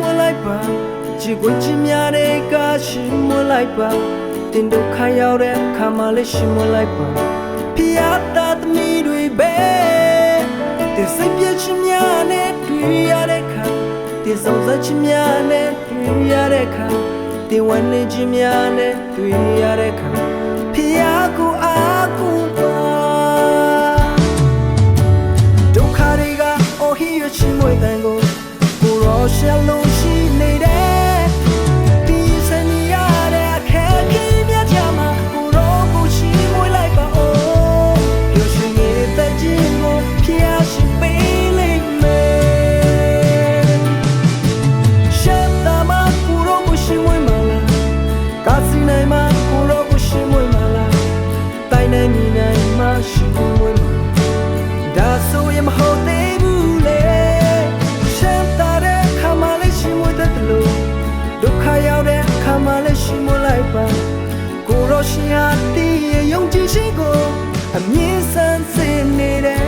မလိုက်ပါကြည်ကိုချင်များတဲ့ကရှိမလိုက်ပါတင်ဒုက္ခရောက်တဲ့ခါမှလည်းရှိမလိုက်ပါဖျားတာသမီးတွေပဲတင်စိတ်ပြည့်ချင်များနဲ့တွေ့ရတဲ့ခါတင်ဆောင်စားချင်များနဲ့တွေ့ရတဲ့ခါတင်ဝမ်းနေချင်များနဲ့တွေ့ရတဲ့ခါဖျားကိုအားကိုပါဒုက္ခတွေကအော်ဟီရချင်မွေတန်ကိုကိုရောရှယ်လို့ရှိနေတယ်ဒီစနေရတဲ့အခက်အခဲများကြမှာကိုရောကိုရှိမွေလိုက်ပါအိုးရရှိနေတဲ့ခြင်းကိုဖျားရှိပေးလိမ့်မယ်ရှက်တာမှာကိုရောကိုရှိမွေမလားကာစီနိုင်မှာကိုရောကိုရှိမွေမလားတိုင်းနိုင်နေနိုင်မှာရှိမွေမလားဒါဆိုရင်မဟုတ်သေးဘူးလေဒုက္ခရောက်တဲ့အခါမှလည်းရှိမလိုက်ပါကိုရောရှင်ဟာတည်ရဲ့ယုံကြည်ခြင်းကိုအမြဲစမ်းစစ်နေတဲ့